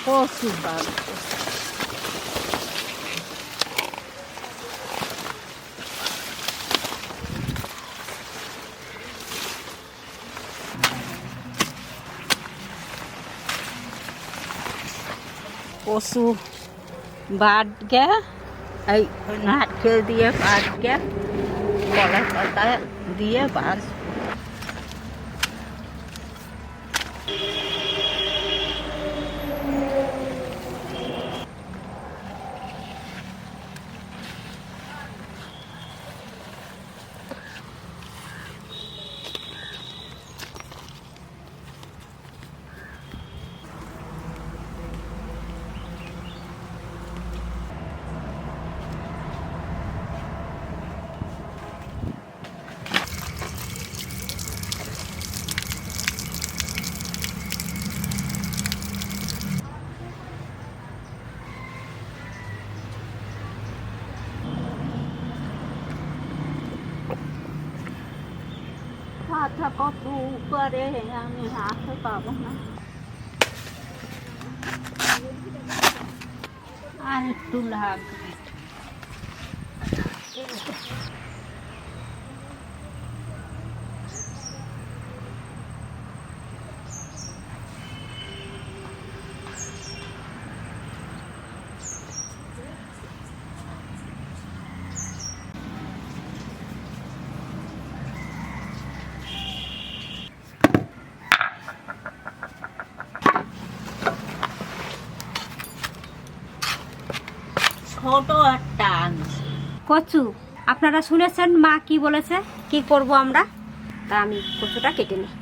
কচু বাটা কচু বাট গে এই নারকেল দিয়ে বাট গে কলা পাতা দিয়ে বাস মাথা কত উপরে আমি হাতে পাবো না আর একটু লাগবে ছোট একটা আনছি কচু। আপনারা শুনেছেন মা কি বলেছে, কি করব আমরা? তা আমি কচুটা কেটে নিই।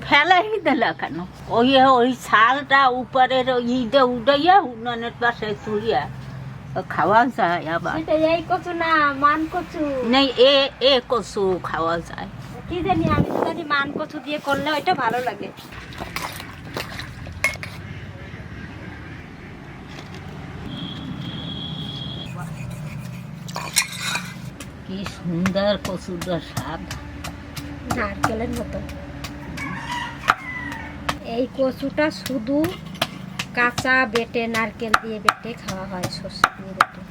ফেলাই দিল কেন? ওই ছালটা উপরের ইটা উঠাইয়া উনানের পাশে তুলিয়া খাওয়া যায় আবার। এই কচু না, মান কচু নেই, এ কচু খাওয়া যায় কি জানি, আমি তো জানি মান কচু দিয়ে করলে ওইটা ভালো লাগে। কি সুন্দর কচুটার স্বাদ, নারকেলের মতো। এই কচুটা শুধু কাঁচা বেটে, নারকেল দিয়ে বেটে খাওয়া হয়, সর্ষে দিয়ে বেটে।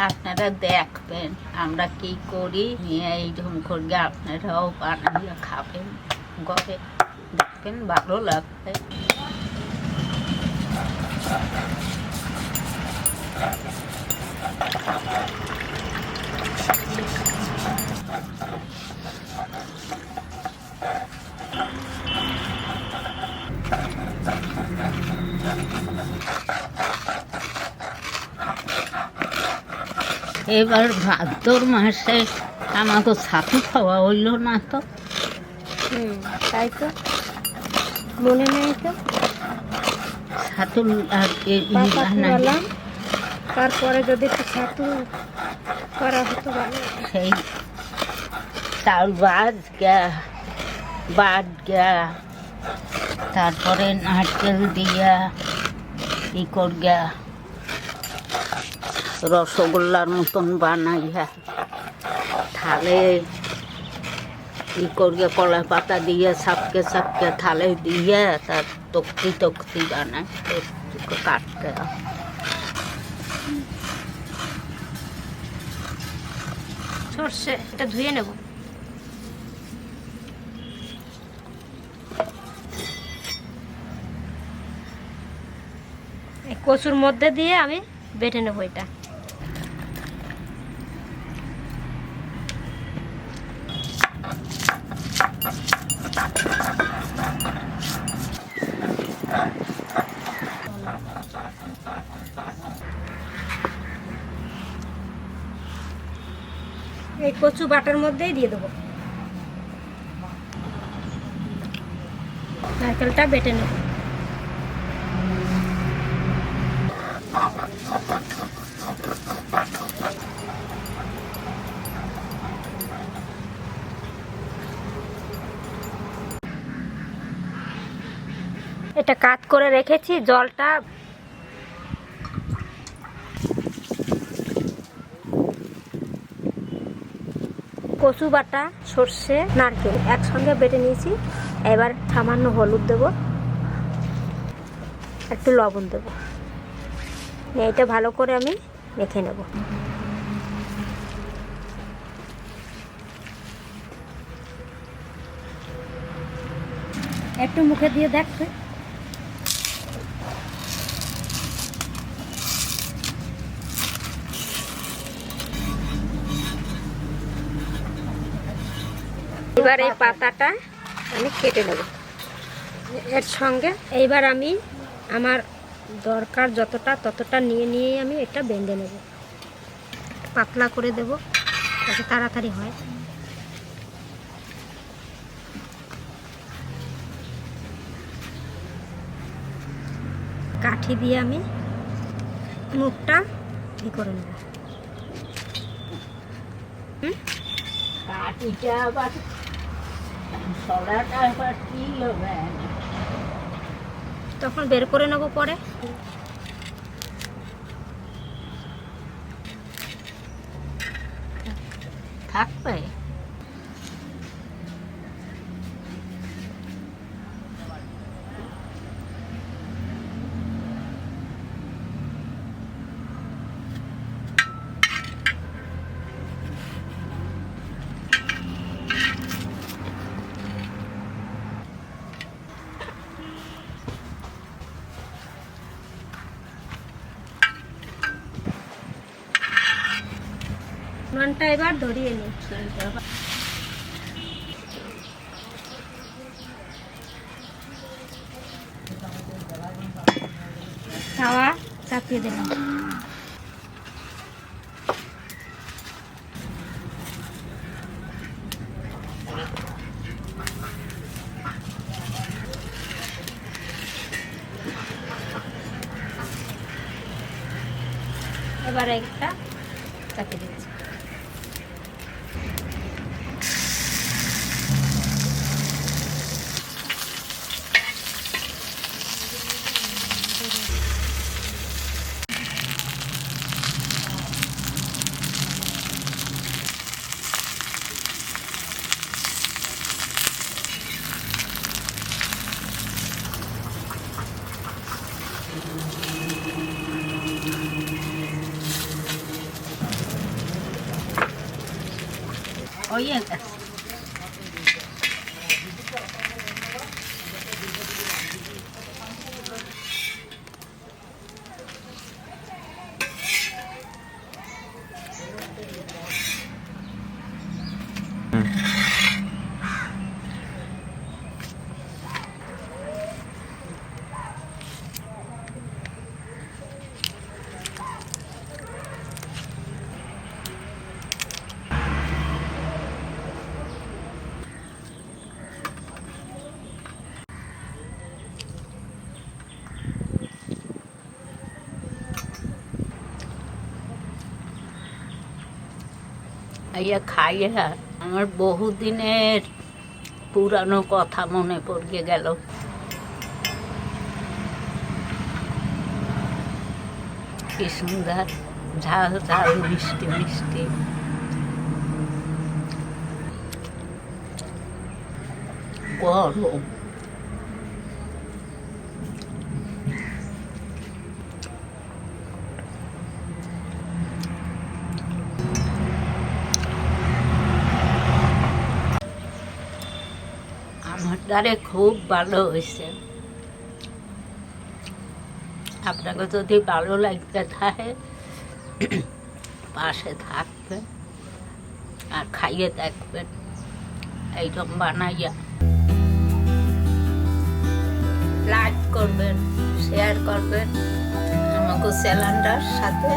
আপনারা দেখবেন আমরা কি করি, নিয়ে এইরকম করে আপনারাও বানাইয়া খাবেন, ঘরে দেখবেন ভালো লাগবে। এবার ভাদ্র মাসে আমাকে ছাতু খাওয়া হইল না তো। তাই তো মনে নেই তো। ছাতু আর তারপরে যদি একটু ছাতু করা হতো ভালো। সেই চাউল বাট গা তারপরে নারকেল দিয়া ই করিয়া রসগোল্লার মতন বানাইয়া থালে ই করিয়া কলা পাতা দিয়ে ছাপকে থালে দিয়ে তার তক্তি বানায় কাটতে। সর্ষে এটা ধুয়ে নেব। এই কচুর মধ্যে দিয়ে আমি বেটে নেবো এটা। কচু বাটার মধ্যেই দিয়ে দেবো। নারকেলটা বেটে নেব। এটা কাট করে রেখেছি, জলটা কচু বাটা, সর্ষে, নারকেল একসঙ্গে বেটে নিয়েছি। এবার সামান্য হলুদ দেব, একটু লবণ দেব, এটা ভালো করে আমি মেখে নেব। একটু মুখে দিয়ে দেখবে। এবার এই পাতাটা আমি কেটে নেব এর সঙ্গে। এইবার আমি আমার দরকার যতটা ততটা নিয়ে আমি এটা বেঁধে নেব। পাতলা করে দেব যাতে তাড়াতাড়ি হয়। কাঠি দিয়ে আমি মুখটা করে নেব। কাঠিটা আবার সরাটা আবার কি হবে, তখন বের করে নেব পরে। থাকবে নুনটা এবার ধরিয়ে নিই। তাওয়া চাপিয়ে দিলাম। এবার একটা চাপিয়ে দিচ্ছি। হয়ে গেছে। ইয়ে খাইয়ে আমার বহুদিনের পুরানো কথা মনে পড়ে গেল। কি সুন্দর ঝাল ঝাল মিষ্টি মিষ্টি। গরম আমার দ্বারে খুব ভালো হয়েছে। আপনাকে যদি ভালো লাগতে থাকে পাশে থাকবেন আর খাইয়ে দেখবেন এইরকম বানাইয়া। লাইক করবেন, শেয়ার করবেন আমাকে চ্যানেলটার সাথে।